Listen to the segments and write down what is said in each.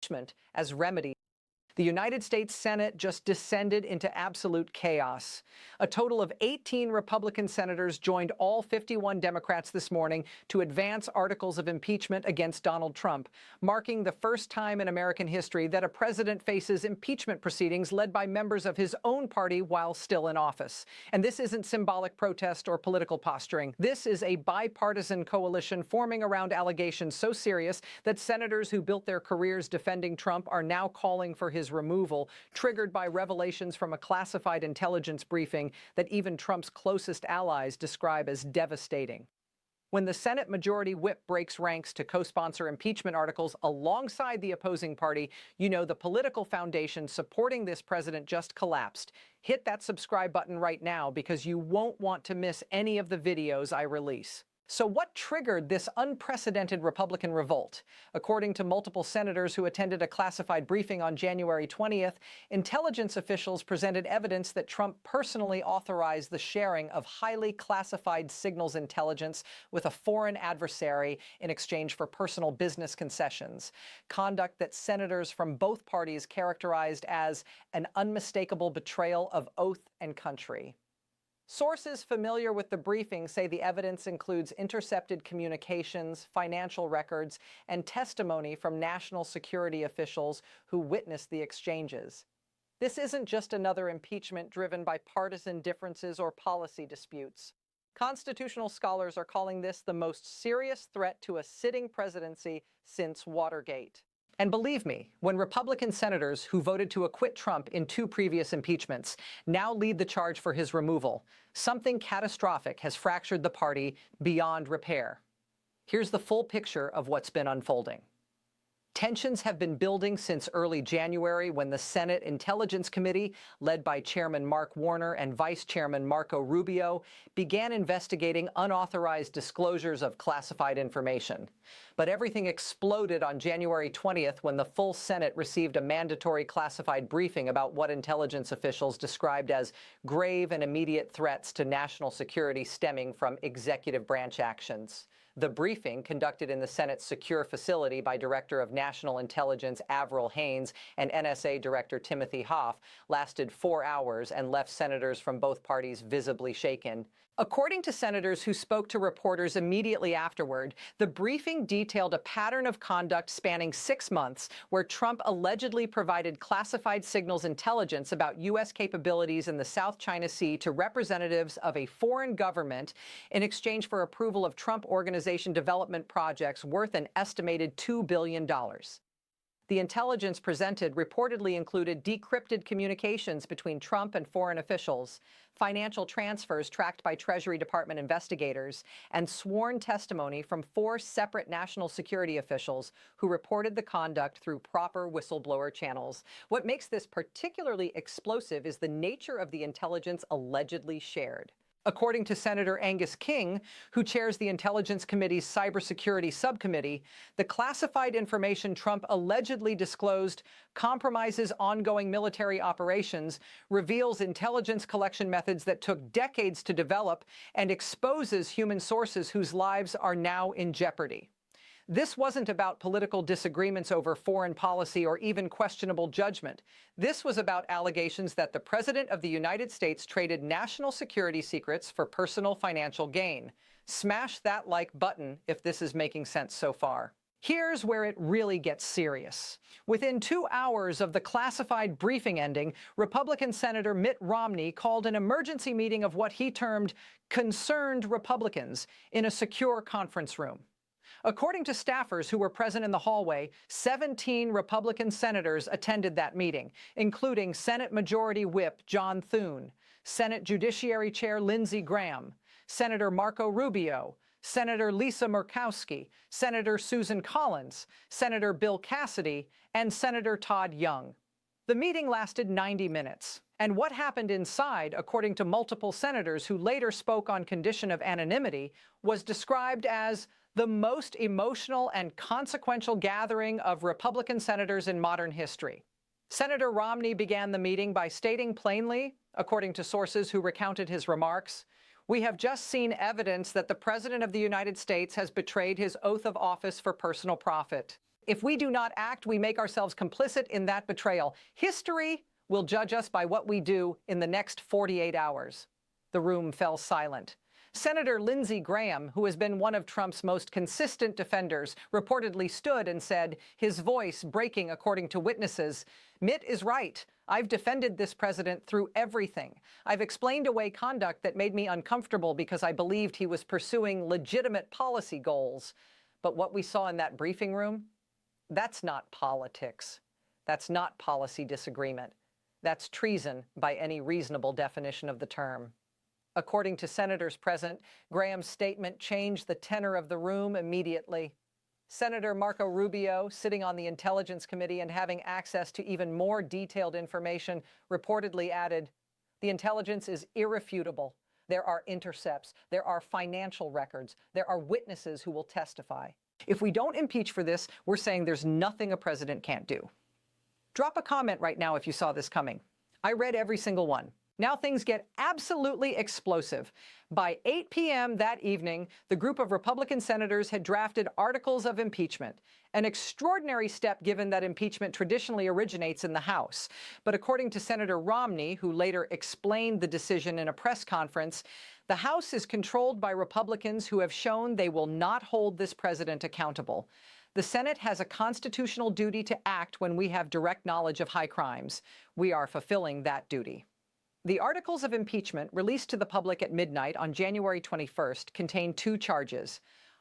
impeachment as remedy. The United States Senate just descended into absolute chaos. A total of 18 Republican senators joined all 51 Democrats this morning to advance articles of impeachment against Donald Trump, marking the first time in American history that a president faces impeachment proceedings led by members of his own party while still in office. And this isn't symbolic protest or political posturing. This is a bipartisan coalition forming around allegations so serious that senators who built their careers defending Trump are now calling for his removal, triggered by revelations from a classified intelligence briefing that even Trump's closest allies describe as devastating. When the Senate Majority Whip breaks ranks to co-sponsor impeachment articles alongside the opposing party, you know the political foundation supporting this president just collapsed. Hit that subscribe button right now because you won't want to miss any of the videos I release. So what triggered this unprecedented Republican revolt? According to multiple senators who attended a classified briefing on January 20th, intelligence officials presented evidence that Trump personally authorized the sharing of highly classified signals intelligence with a foreign adversary in exchange for personal business concessions, conduct that senators from both parties characterized as an unmistakable betrayal of oath and country. Sources familiar with the briefing say the evidence includes intercepted communications, financial records, and testimony from national security officials who witnessed the exchanges. This isn't just another impeachment driven by partisan differences or policy disputes. Constitutional scholars are calling this the most serious threat to a sitting presidency since Watergate. And believe me, when Republican senators who voted to acquit Trump in 2 previous impeachments now lead the charge for his removal, something catastrophic has fractured the party beyond repair. Here's the full picture of what's been unfolding. Tensions have been building since early January when the Senate Intelligence Committee, led by Chairman Mark Warner and Vice Chairman Marco Rubio, began investigating unauthorized disclosures of classified information. But everything exploded on January 20th when the full Senate received a mandatory classified briefing about what intelligence officials described as grave and immediate threats to national security stemming from executive branch actions. The briefing, conducted in the Senate's secure facility by Director of National Intelligence Avril Haines and NSA Director Timothy Hoff, lasted 4 hours and left senators from both parties visibly shaken. According to senators who spoke to reporters immediately afterward, the briefing detailed a pattern of conduct spanning 6 months where Trump allegedly provided classified signals intelligence about U.S. capabilities in the South China Sea to representatives of a foreign government in exchange for approval of Trump Organization development projects worth an estimated $2 billion. The intelligence presented reportedly included decrypted communications between Trump and foreign officials, financial transfers tracked by Treasury Department investigators, and sworn testimony from 4 separate national security officials who reported the conduct through proper whistleblower channels. What makes this particularly explosive is the nature of the intelligence allegedly shared. According to Senator Angus King, who chairs the Intelligence Committee's Cybersecurity Subcommittee, the classified information Trump allegedly disclosed compromises ongoing military operations, reveals intelligence collection methods that took decades to develop, and exposes human sources whose lives are now in jeopardy. This wasn't about political disagreements over foreign policy or even questionable judgment. This was about allegations that the President of the United States traded national security secrets for personal financial gain. Smash that like button if this is making sense so far. Here's where it really gets serious. Within 2 hours of the classified briefing ending, Republican Senator Mitt Romney called an emergency meeting of what he termed concerned Republicans in a secure conference room. According to staffers who were present in the hallway, 17 Republican senators attended that meeting, including Senate Majority Whip John Thune, Senate Judiciary Chair Lindsey Graham, Senator Marco Rubio, Senator Lisa Murkowski, Senator Susan Collins, Senator Bill Cassidy, and Senator Todd Young. The meeting lasted 90 minutes. And what happened inside, according to multiple senators who later spoke on condition of anonymity, was described as the most emotional and consequential gathering of Republican senators in modern history. Senator Romney began the meeting by stating plainly, according to sources who recounted his remarks, "We have just seen evidence that the President of the United States has betrayed his oath of office for personal profit. If we do not act, we make ourselves complicit in that betrayal. History will judge us by what we do in the next 48 hours. The room fell silent. Senator Lindsey Graham, who has been one of Trump's most consistent defenders, reportedly stood and said, his voice breaking according to witnesses, "Mitt is right. I've defended this president through everything. I've explained away conduct that made me uncomfortable because I believed he was pursuing legitimate policy goals." But what we saw in that briefing room, that's not politics. That's not policy disagreement. That's treason by any reasonable definition of the term. According to senators present, Graham's statement changed the tenor of the room immediately. Senator Marco Rubio, sitting on the Intelligence Committee and having access to even more detailed information, reportedly added, "The intelligence is irrefutable. There are intercepts. There are financial records. There are witnesses who will testify. If we don't impeach for this, we're saying there's nothing a president can't do." Drop a comment right now if you saw this coming. I read every single one. Now things get absolutely explosive. By 8 p.m. that evening, the group of Republican senators had drafted articles of impeachment, an extraordinary step given that impeachment traditionally originates in the House. But according to Senator Romney, who later explained the decision in a press conference, the House is controlled by Republicans who have shown they will not hold this president accountable. The Senate has a constitutional duty to act when we have direct knowledge of high crimes. We are fulfilling that duty. The articles of impeachment released to the public at midnight on January 21st contain two charges.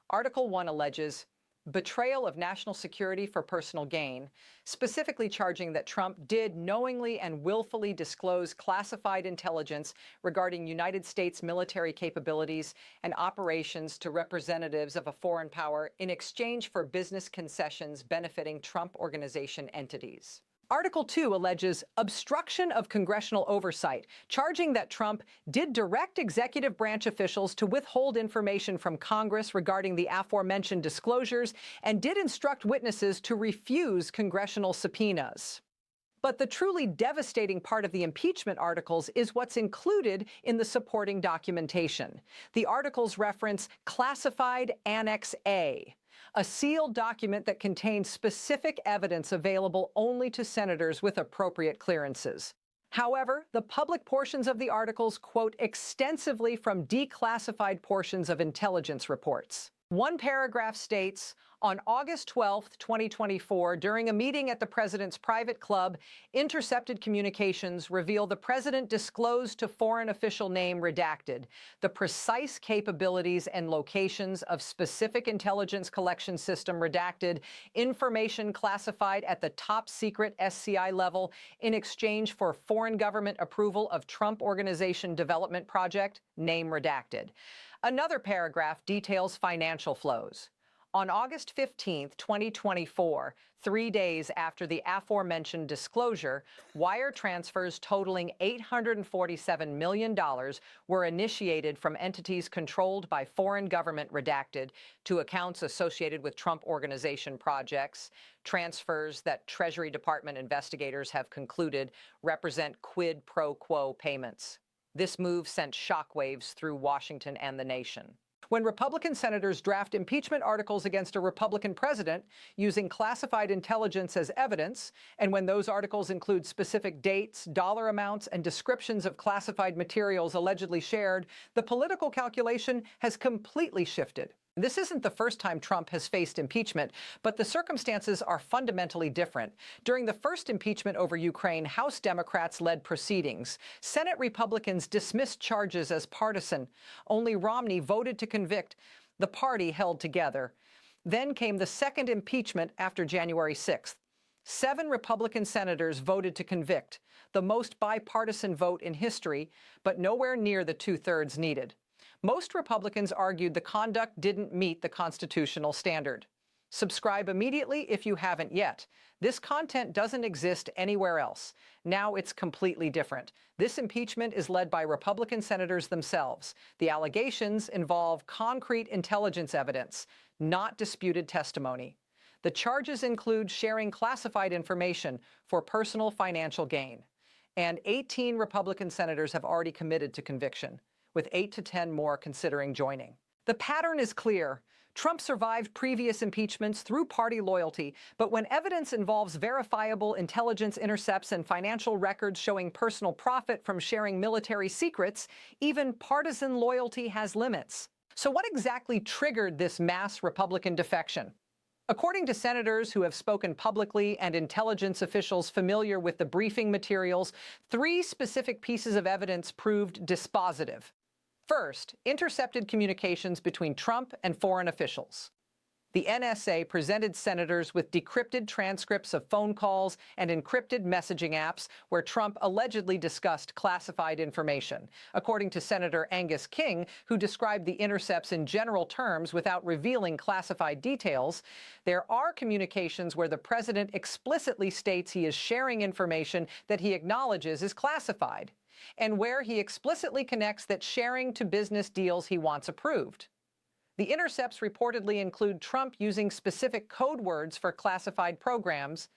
Article 1 alleges betrayal of national security for personal gain, specifically charging that Trump did knowingly and willfully disclose classified intelligence regarding United States military capabilities and operations to representatives of a foreign power in exchange for business concessions benefiting Trump Organization entities. Article 2 alleges obstruction of congressional oversight, charging that Trump did direct executive branch officials to withhold information from Congress regarding the aforementioned disclosures and did instruct witnesses to refuse congressional subpoenas. But the truly devastating part of the impeachment articles is what's included in the supporting documentation. The articles reference classified Annex A, a sealed document that contains specific evidence available only to senators with appropriate clearances. However, the public portions of the articles quote extensively from declassified portions of intelligence reports. One paragraph states, on August 12, 2024, during a meeting at the president's private club, intercepted communications reveal the president disclosed to foreign official name redacted the precise capabilities and locations of specific intelligence collection system redacted, information classified at the top secret SCI level in exchange for foreign government approval of Trump Organization Development Project, name redacted. Another paragraph details financial flows. On August 15, 2024, 3 days after the aforementioned disclosure, wire transfers totaling $847 million were initiated from entities controlled by foreign government redacted to accounts associated with Trump Organization projects, transfers that Treasury Department investigators have concluded represent quid pro quo payments. This move sent shockwaves through Washington and the nation. When Republican senators draft impeachment articles against a Republican president using classified intelligence as evidence, and when those articles include specific dates, dollar amounts, and descriptions of classified materials allegedly shared, the political calculation has completely shifted. This isn't the first time Trump has faced impeachment, but the circumstances are fundamentally different. During the first impeachment over Ukraine, House Democrats led proceedings. Senate Republicans dismissed charges as partisan. Only Romney voted to convict. The party held together. Then came the second impeachment after January 6th. 7 Republican senators voted to convict, the most bipartisan vote in history, but nowhere near the 2/3 needed. Most Republicans argued the conduct didn't meet the constitutional standard. Subscribe immediately if you haven't yet. This content doesn't exist anywhere else. Now it's completely different. This impeachment is led by Republican senators themselves. The allegations involve concrete intelligence evidence, not disputed testimony. The charges include sharing classified information for personal financial gain. And 18 Republican senators have already committed to conviction, with 8 to 10 more considering joining. The pattern is clear. Trump survived previous impeachments through party loyalty, but when evidence involves verifiable intelligence intercepts and financial records showing personal profit from sharing military secrets, even partisan loyalty has limits. So what exactly triggered this mass Republican defection? According to senators who have spoken publicly and intelligence officials familiar with the briefing materials, 3 specific pieces of evidence proved dispositive. First, intercepted communications between Trump and foreign officials. The NSA presented senators with decrypted transcripts of phone calls and encrypted messaging apps where Trump allegedly discussed classified information. According to Senator Angus King, who described the intercepts in general terms without revealing classified details, there are communications where the president explicitly states he is sharing information that he acknowledges is classified, and where he explicitly connects that sharing to business deals he wants approved. The intercepts reportedly include Trump using specific code words for classified programs,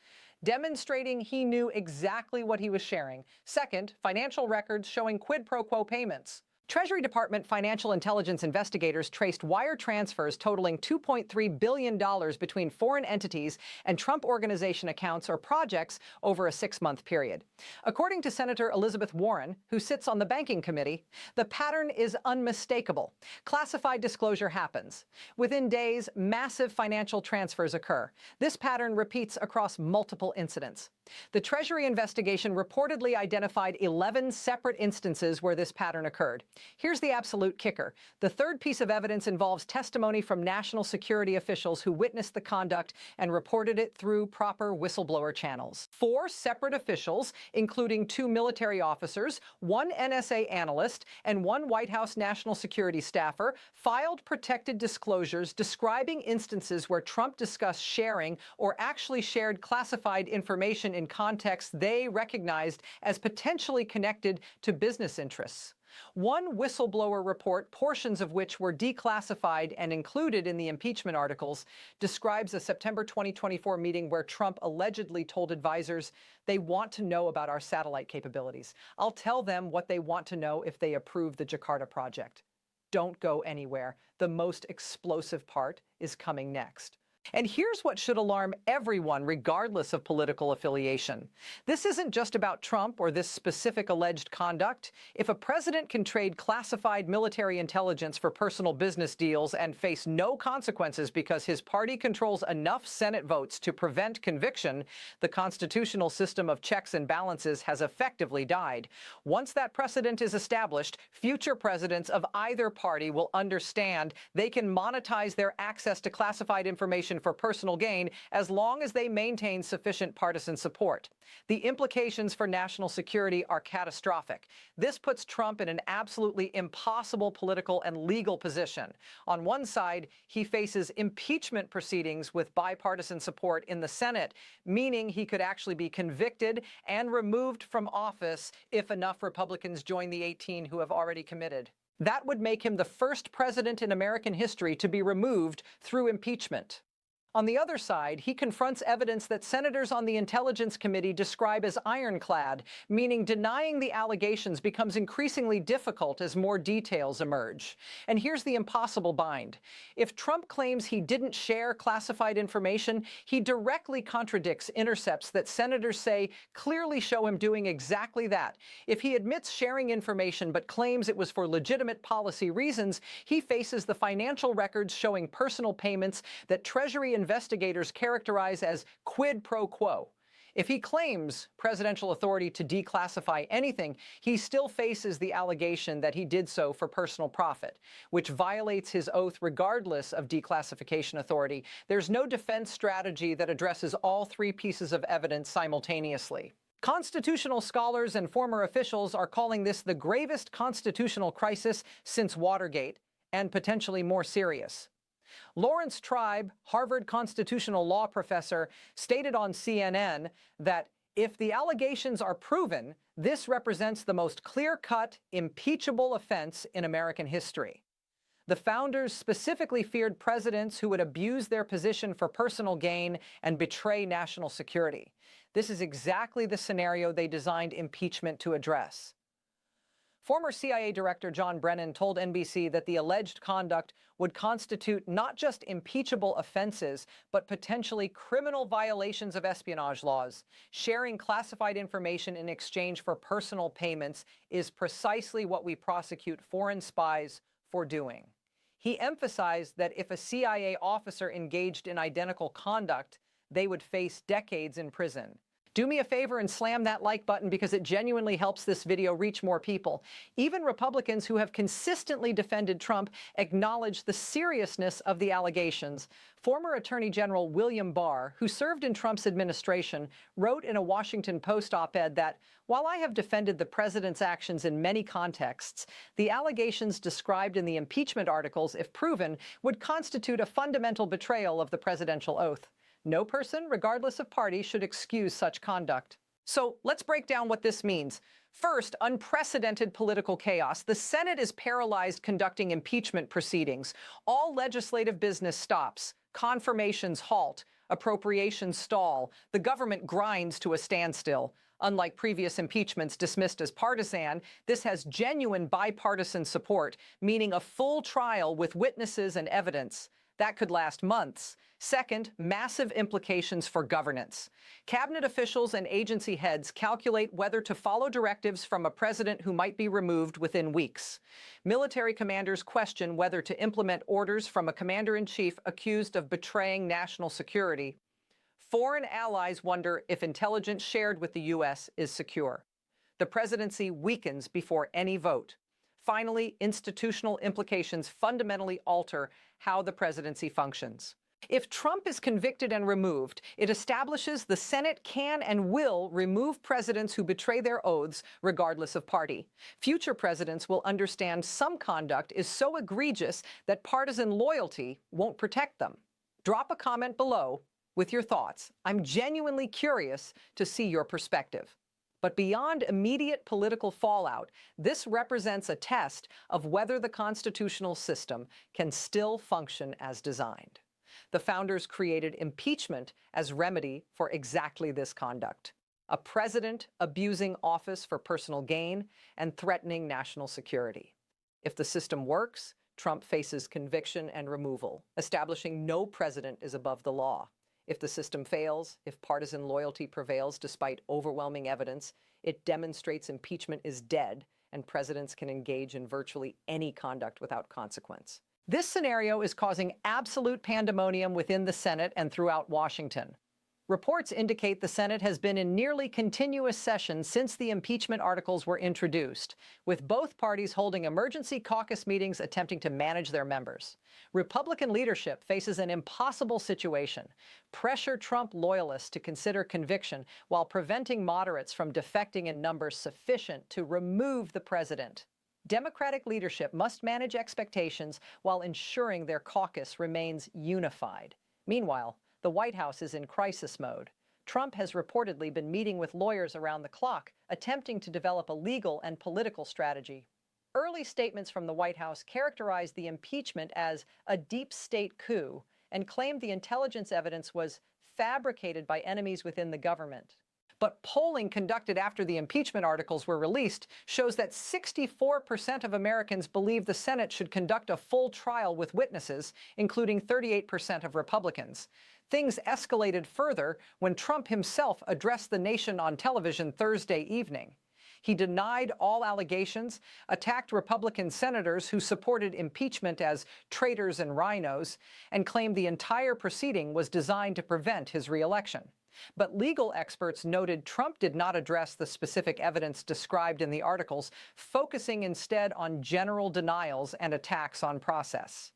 demonstrating he knew exactly what he was sharing. Second, financial records showing quid pro quo payments. Treasury Department financial intelligence investigators traced wire transfers totaling $2.3 billion between foreign entities and Trump Organization accounts or projects over a 6-month period. According to Senator Elizabeth Warren, who sits on the Banking Committee, the pattern is unmistakable. Classified disclosure happens. Within days, massive financial transfers occur. This pattern repeats across multiple incidents. The Treasury investigation reportedly identified 11 separate instances where this pattern occurred. Here's the absolute kicker. The third piece of evidence involves testimony from national security officials who witnessed the conduct and reported it through proper whistleblower channels. 4 separate officials, including 2 military officers, 1 NSA analyst, and 1 White House national security staffer, filed protected disclosures describing instances where Trump discussed sharing or actually shared classified information in context they recognized as potentially connected to business interests. One whistleblower report, portions of which were declassified and included in the impeachment articles, describes a September 2024 meeting where Trump allegedly told advisors, "They want to know about our satellite capabilities. I'll tell them what they want to know if they approve the Jakarta project." Don't go anywhere. The most explosive part is coming next. And here's what should alarm everyone, regardless of political affiliation. This isn't just about Trump or this specific alleged conduct. If a president can trade classified military intelligence for personal business deals and face no consequences because his party controls enough Senate votes to prevent conviction, the constitutional system of checks and balances has effectively died. Once that precedent is established, future presidents of either party will understand they can monetize their access to classified information for personal gain as long as they maintain sufficient partisan support. The implications for national security are catastrophic. This puts Trump in an absolutely impossible political and legal position. On one side, he faces impeachment proceedings with bipartisan support in the Senate, meaning he could actually be convicted and removed from office if enough Republicans join the 18 who have already committed. That would make him the first president in American history to be removed through impeachment. On the other side, he confronts evidence that senators on the Intelligence Committee describe as ironclad, meaning denying the allegations becomes increasingly difficult as more details emerge. And here's the impossible bind. If Trump claims he didn't share classified information, he directly contradicts intercepts that senators say clearly show him doing exactly that. If he admits sharing information but claims it was for legitimate policy reasons, he faces the financial records showing personal payments that Treasury investigators characterize as quid pro quo. If he claims presidential authority to declassify anything, he still faces the allegation that he did so for personal profit, which violates his oath regardless of declassification authority. There's no defense strategy that addresses all 3 pieces of evidence simultaneously. Constitutional scholars and former officials are calling this the gravest constitutional crisis since Watergate, and potentially more serious. Lawrence Tribe, Harvard constitutional law professor, stated on CNN that if the allegations are proven, this represents the most clear-cut, impeachable offense in American history. The founders specifically feared presidents who would abuse their position for personal gain and betray national security. This is exactly the scenario they designed impeachment to address. Former CIA Director John Brennan told NBC that the alleged conduct would constitute not just impeachable offenses, but potentially criminal violations of espionage laws. Sharing classified information in exchange for personal payments is precisely what we prosecute foreign spies for doing. He emphasized that if a CIA officer engaged in identical conduct, they would face decades in prison. Do me a favor and slam that like button because it genuinely helps this video reach more people. Even Republicans who have consistently defended Trump acknowledge the seriousness of the allegations. Former Attorney General William Barr, who served in Trump's administration, wrote in a Washington Post op-ed that, while I have defended the president's actions in many contexts, the allegations described in the impeachment articles, if proven, would constitute a fundamental betrayal of the presidential oath. No person, regardless of party, should excuse such conduct. So let's break down what this means. First, unprecedented political chaos. The Senate is paralyzed conducting impeachment proceedings. All legislative business stops. Confirmations halt. Appropriations stall. The government grinds to a standstill. Unlike previous impeachments dismissed as partisan, this has genuine bipartisan support, meaning a full trial with witnesses and evidence. That could last months. Second, massive implications for governance. Cabinet officials and agency heads calculate whether to follow directives from a president who might be removed within weeks. Military commanders question whether to implement orders from a commander-in-chief accused of betraying national security. Foreign allies wonder if intelligence shared with the U.S. is secure. The presidency weakens before any vote. Finally, institutional implications fundamentally alter how the presidency functions. If Trump is convicted and removed, it establishes the Senate can and will remove presidents who betray their oaths, regardless of party. Future presidents will understand some conduct is so egregious that partisan loyalty won't protect them. Drop a comment below with your thoughts. I'm genuinely curious to see your perspective. But beyond immediate political fallout, this represents a test of whether the constitutional system can still function as designed. The founders created impeachment as remedy for exactly this conduct: a president abusing office for personal gain and threatening national security. If the system works, Trump faces conviction and removal, establishing no president is above the law. If the system fails, if partisan loyalty prevails despite overwhelming evidence, it demonstrates impeachment is dead and presidents can engage in virtually any conduct without consequence. This scenario is causing absolute pandemonium within the Senate and throughout Washington. Reports indicate the Senate has been in nearly continuous session since the impeachment articles were introduced, with both parties holding emergency caucus meetings attempting to manage their members. Republican leadership faces an impossible situation: pressure Trump loyalists to consider conviction while preventing moderates from defecting in numbers sufficient to remove the president. Democratic leadership must manage expectations while ensuring their caucus remains unified. Meanwhile, the White House is in crisis mode. Trump has reportedly been meeting with lawyers around the clock, attempting to develop a legal and political strategy. Early statements from the White House characterized the impeachment as a deep state coup and claimed the intelligence evidence was fabricated by enemies within the government. But polling conducted after the impeachment articles were released shows that 64% of Americans believe the Senate should conduct a full trial with witnesses, including 38% of Republicans. Things escalated further when Trump himself addressed the nation on television Thursday evening. He denied all allegations, attacked Republican senators who supported impeachment as traitors and rhinos, and claimed the entire proceeding was designed to prevent his reelection. But legal experts noted Trump did not address the specific evidence described in the articles, focusing instead on general denials and attacks on process.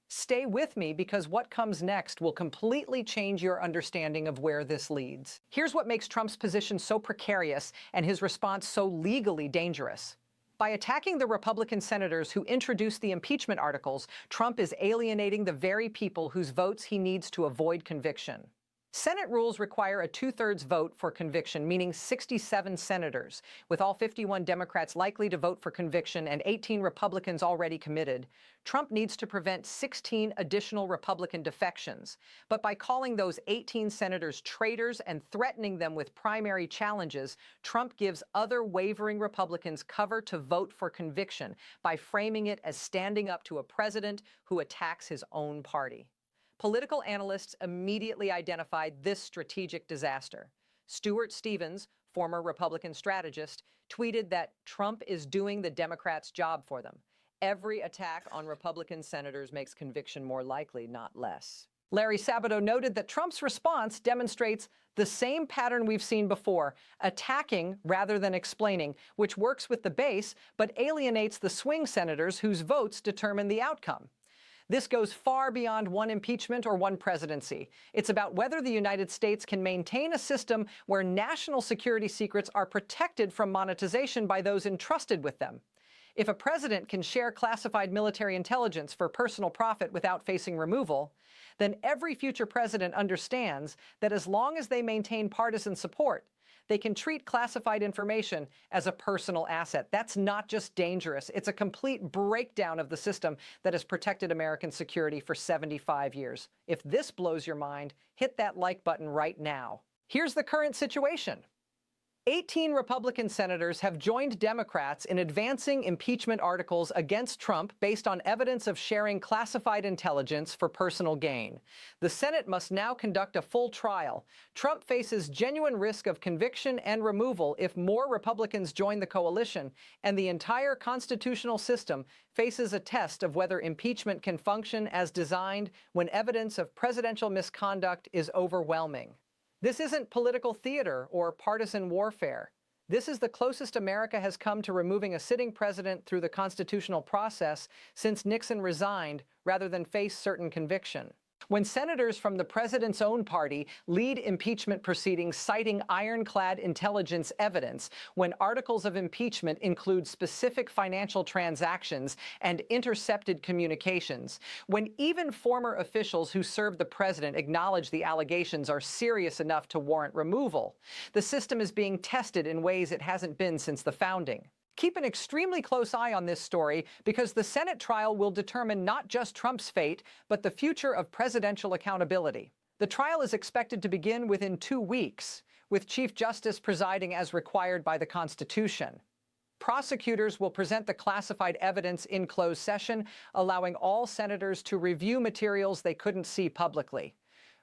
Stay with me because what comes next will completely change your understanding of where this leads. Here's what makes Trump's position so precarious and his response so legally dangerous. By attacking the Republican senators who introduced the impeachment articles, Trump is alienating the very people whose votes he needs to avoid conviction. Senate rules require a two-thirds vote for conviction, meaning 67 senators. With all 51 Democrats likely to vote for conviction and 18 Republicans already committed, Trump needs to prevent 16 additional Republican defections. But by calling those 18 senators traitors and threatening them with primary challenges, Trump gives other wavering Republicans cover to vote for conviction by framing it as standing up to a president who attacks his own party. Political analysts immediately identified this strategic disaster. Stuart Stevens, former Republican strategist, tweeted that Trump is doing the Democrats' job for them. Every attack on Republican senators makes conviction more likely, not less. Larry Sabato noted that Trump's response demonstrates the same pattern we've seen before, attacking rather than explaining, which works with the base but alienates the swing senators whose votes determine the outcome. This goes far beyond one impeachment or one presidency. It's about whether the United States can maintain a system where national security secrets are protected from monetization by those entrusted with them. If a president can share classified military intelligence for personal profit without facing removal, then every future president understands that as long as they maintain partisan support, they can treat classified information as a personal asset. That's not just dangerous. It's a complete breakdown of the system that has protected American security for 75 years. If this blows your mind, hit that like button right now. Here's the current situation. 18 Republican senators have joined Democrats in advancing impeachment articles against Trump based on evidence of sharing classified intelligence for personal gain. The Senate must now conduct a full trial. Trump faces genuine risk of conviction and removal if more Republicans join the coalition, and the entire constitutional system faces a test of whether impeachment can function as designed when evidence of presidential misconduct is overwhelming. This isn't political theater or partisan warfare. This is the closest America has come to removing a sitting president through the constitutional process since Nixon resigned rather than face certain conviction. When senators from the president's own party lead impeachment proceedings citing ironclad intelligence evidence, when articles of impeachment include specific financial transactions and intercepted communications, when even former officials who served the president acknowledge the allegations are serious enough to warrant removal, the system is being tested in ways it hasn't been since the founding. Keep an extremely close eye on this story because the Senate trial will determine not just Trump's fate, but the future of presidential accountability. The trial is expected to begin within 2 weeks, with Chief Justice presiding as required by the Constitution. Prosecutors will present the classified evidence in closed session, allowing all senators to review materials they couldn't see publicly.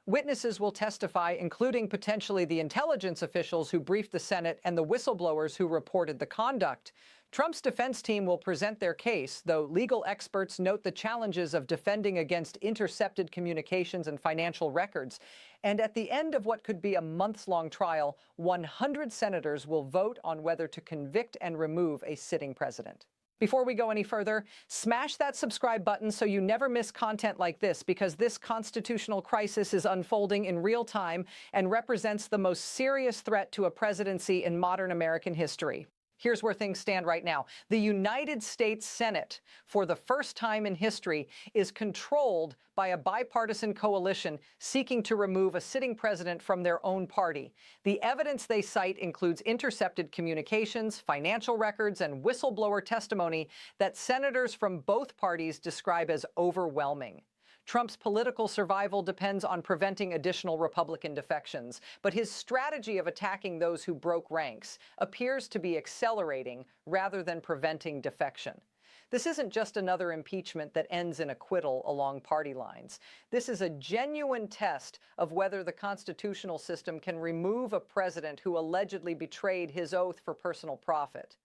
Witnesses will testify, including potentially the intelligence officials who briefed the Senate and the whistleblowers who reported the conduct. Trump's defense team will present their case, though legal experts note the challenges of defending against intercepted communications and financial records. And at the end of what could be a months-long trial, 100 senators will vote on whether to convict and remove a sitting president. Before we go any further, smash that subscribe button so you never miss content like this, because this constitutional crisis is unfolding in real time and represents the most serious threat to a presidency in modern American history. Here's where things stand right now. The United States Senate, for the first time in history, is controlled by a bipartisan coalition seeking to remove a sitting president from their own party. The evidence they cite includes intercepted communications, financial records, and whistleblower testimony that senators from both parties describe as overwhelming. Trump's political survival depends on preventing additional Republican defections, but his strategy of attacking those who broke ranks appears to be accelerating rather than preventing defection. This isn't just another impeachment that ends in acquittal along party lines. This is a genuine test of whether the constitutional system can remove a president who allegedly betrayed his oath for personal profit.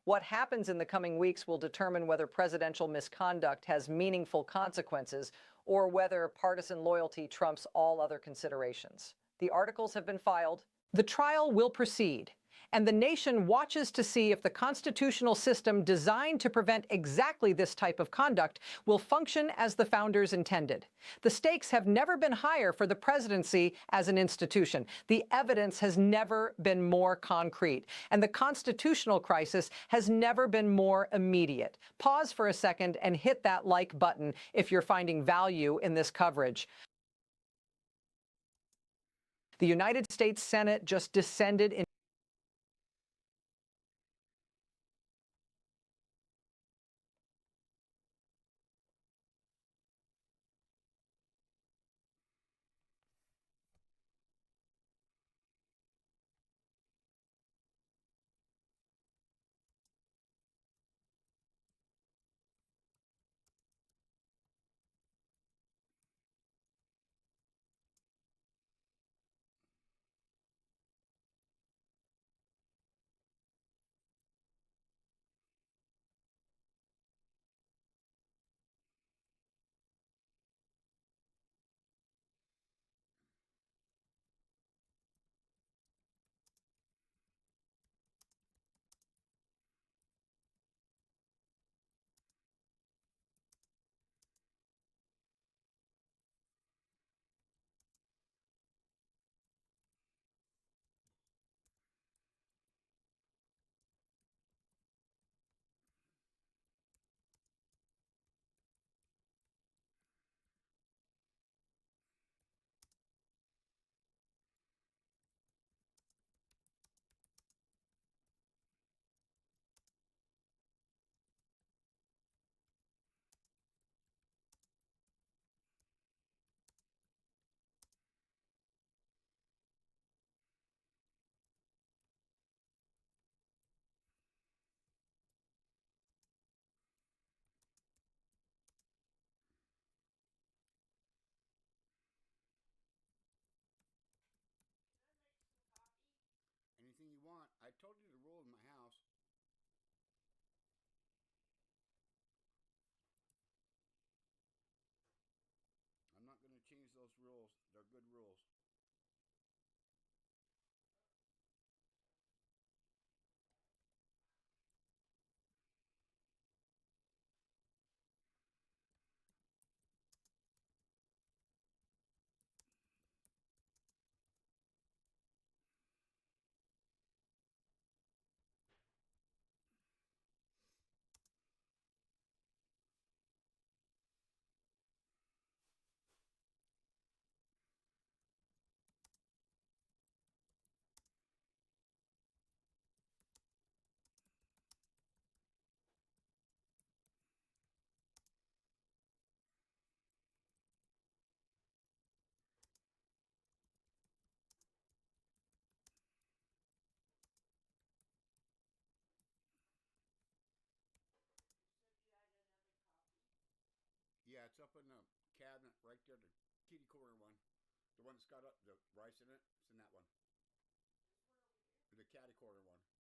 What happens in the coming weeks will determine whether presidential misconduct has meaningful consequences or whether partisan loyalty trumps all other considerations. The articles have been filed. The trial will proceed, and the nation watches to see if the constitutional system designed to prevent exactly this type of conduct will function as the founders intended. The stakes have never been higher for the presidency as an institution. The evidence has never been more concrete, and the constitutional crisis has never been more immediate. Pause for a second and hit that like button if you're finding value in this coverage. The United States Senate just descended into Anything you want. I told you the rule of my house. I'm not going to change those rules. They're good rules. Yeah, it's up in the cabinet right there, the kitty corner one. The one that's got the rice in it. It's in that one. The catty corner one.